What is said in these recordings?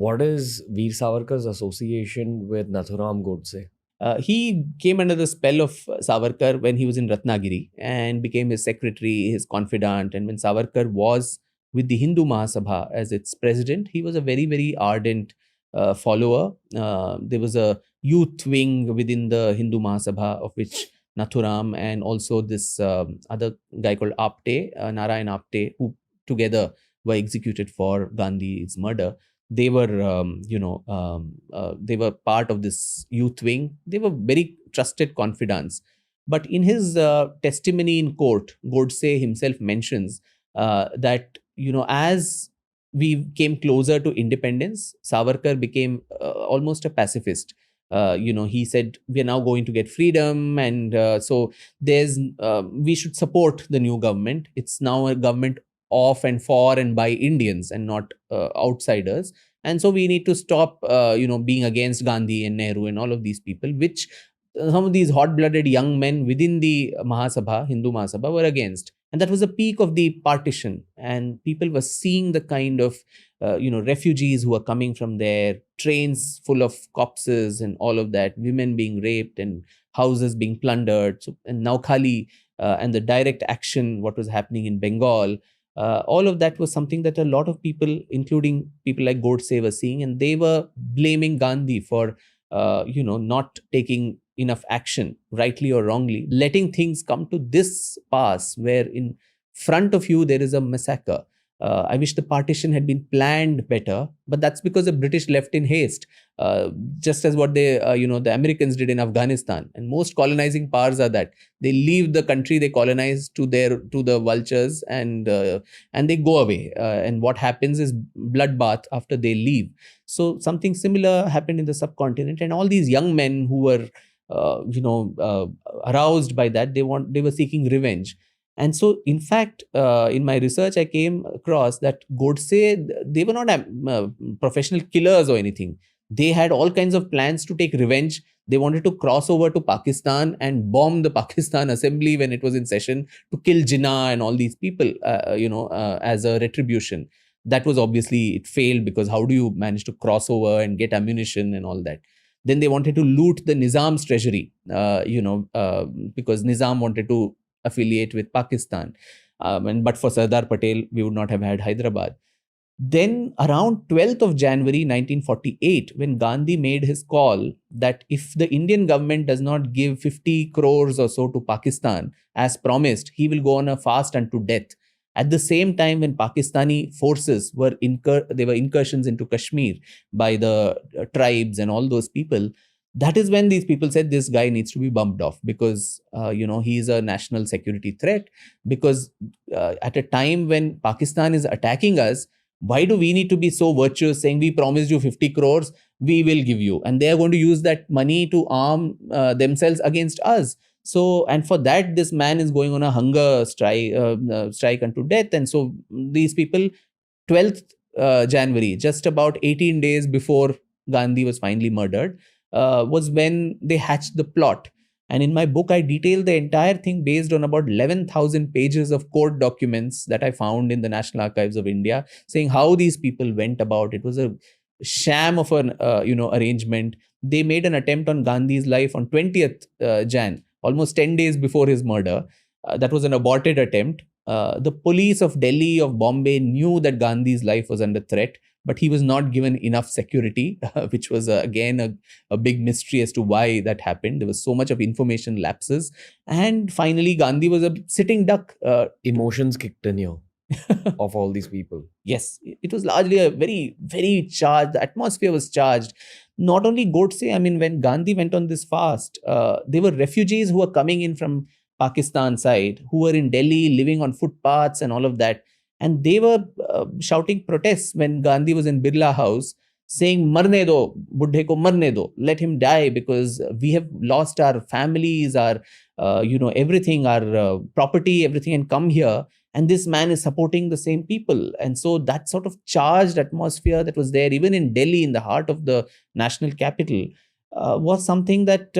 What is Veer Savarkar's association with Nathuram Godse? He came under the spell of Savarkar when he was in Ratnagiri and became his secretary, his confidant. And when Savarkar was with the Hindu Mahasabha as its president, he was a very, very ardent follower. There was a youth wing within the Hindu Mahasabha, of which Nathuram and also this other guy called Apte, Narayan Apte, who together were executed for Gandhi's murder. They were they were part of this youth wing. They were very trusted confidants. But in his testimony in court, Godse himself mentions that, as we came closer to independence, Savarkar became almost a pacifist. He said we are now going to get freedom, and so there's we should support the new government. It's now a government of and for and by Indians and not outsiders. And so we need to stop, being against Gandhi and Nehru and all of these people, which some of these hot-blooded young men within the Mahasabha, Hindu Mahasabha, were against. And that was the peak of the partition. And people were seeing the kind of, refugees who are coming from there, trains full of corpses and all of that, women being raped and houses being plundered. So, and Naukhali and the direct action, what was happening in Bengal, all of that was something that a lot of people, including people like Godse, were seeing, and they were blaming Gandhi for, not taking enough action, rightly or wrongly, letting things come to this pass where in front of you there is a massacre. I wish the partition had been planned better, but that's because the British left in haste, just as what the Americans did in Afghanistan. And most colonizing powers are that they leave the country they colonize to the vultures, and they go away. And what happens is bloodbath after they leave. So something similar happened in the subcontinent, and all these young men who were, aroused by that, they were seeking revenge. And so, in fact, in my research, I came across that Godse, they were not professional killers or anything. They had all kinds of plans to take revenge. They wanted to cross over to Pakistan and bomb the Pakistan assembly when it was in session, to kill Jinnah and all these people, as a retribution. That was obviously, it failed, because how do you manage to cross over and get ammunition and all that? Then they wanted to loot the Nizam's treasury, because Nizam wanted to affiliate with Pakistan. But for Sardar Patel, we would not have had Hyderabad. Then around 12th of January 1948, when Gandhi made his call that if the Indian government does not give 50 crores or so to Pakistan as promised, he will go on a fast unto death. At the same time, when Pakistani forces were they were incursions into Kashmir by the tribes and all those people, that is when these people said this guy needs to be bumped off, because he is a national security threat. Because at a time when Pakistan is attacking us, why do we need to be so virtuous, saying we promised you 50 crores, we will give you, and they are going to use that money to arm themselves against us? So, and for that, this man is going on a hunger strike unto death. And so these people, 12th January, just about 18 days before Gandhi was finally murdered, was when they hatched the plot. And in my book, I detail the entire thing based on about 11,000 pages of court documents that I found in the National Archives of India, saying how these people went about. It was a sham of an arrangement. They made an attempt on Gandhi's life on 20th Jan, almost 10 days before his murder. That was an aborted attempt. The police of Delhi, of Bombay, knew that Gandhi's life was under threat, but he was not given enough security, which was again a big mystery as to why that happened. There was so much of information lapses. And finally, Gandhi was a sitting duck. Emotions kicked in here of all these people. Yes, it was largely a very, very charged, the atmosphere was charged. Not only Godse, I mean, when Gandhi went on this fast, there were refugees who were coming in from Pakistan side, who were in Delhi living on footpaths and all of that. And they were shouting protests when Gandhi was in Birla House, saying, Marne do, Buddhe ko marne do, let him die, because we have lost our families, our, everything, our property, everything, and come here. And this man is supporting the same people. And so that sort of charged atmosphere that was there, even in Delhi, in the heart of the national capital, was something that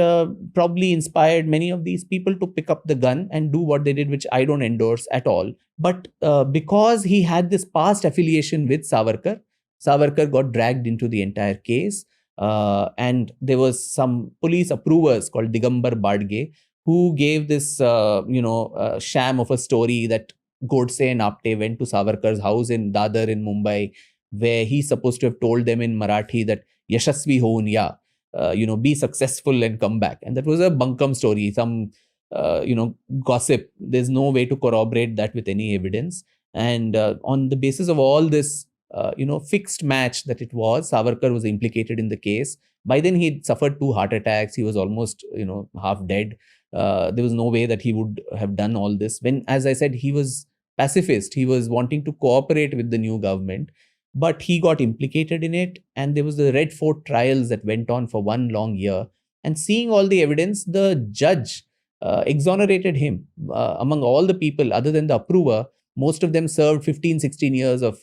probably inspired many of these people to pick up the gun and do what they did, which I don't endorse at all. But because he had this past affiliation with Savarkar, Savarkar got dragged into the entire case. And there was some police approvers called Digambar Badge who gave this, sham of a story that Godse and Apte went to Savarkar's house in Dadar in Mumbai, where he's supposed to have told them in Marathi that Yashasvi houn ya, be successful and come back. And that was a bunkum story, some, gossip. There's no way to corroborate that with any evidence. And on the basis of all this, fixed match that it was, Savarkar was implicated in the case. By then, he'd suffered 2 heart attacks. He was almost, half dead. There was no way that he would have done all this. When, as I said, he was pacifist. He was wanting to cooperate with the new government, but he got implicated in it. And there was the Red Fort trials that went on for 1 long year. And seeing all the evidence, the judge exonerated him. Among all the people, other than the approver, most of them served 15, 16 years of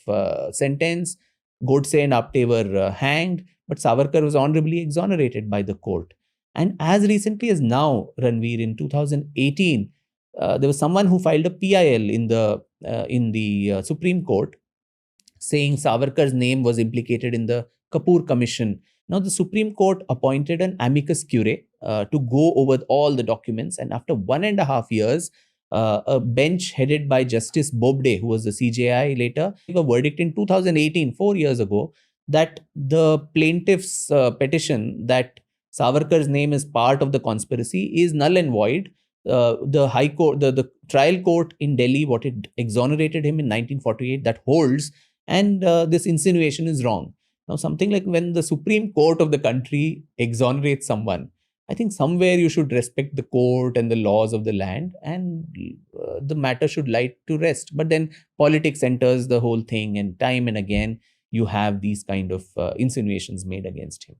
sentence. Godse and Apte were hanged, but Savarkar was honorably exonerated by the court. And as recently as now, Ranveer, in 2018, there was someone who filed a PIL in the Supreme Court saying Savarkar's name was implicated in the Kapoor Commission. Now, the Supreme Court appointed an amicus curiae to go over all the documents. And after 1.5 years, a bench headed by Justice Bobde, who was the CJI later, gave a verdict in 2018, 4 years ago, that the plaintiff's petition that Savarkar's name is part of the conspiracy is null and void. The High Court, the trial court in Delhi, what it exonerated him in 1948, that holds, and this insinuation is wrong. Now, something like when the Supreme Court of the country exonerates someone, I think somewhere you should respect the court and the laws of the land, and the matter should lie to rest. But then politics enters the whole thing, and time and again, you have these kind of insinuations made against him.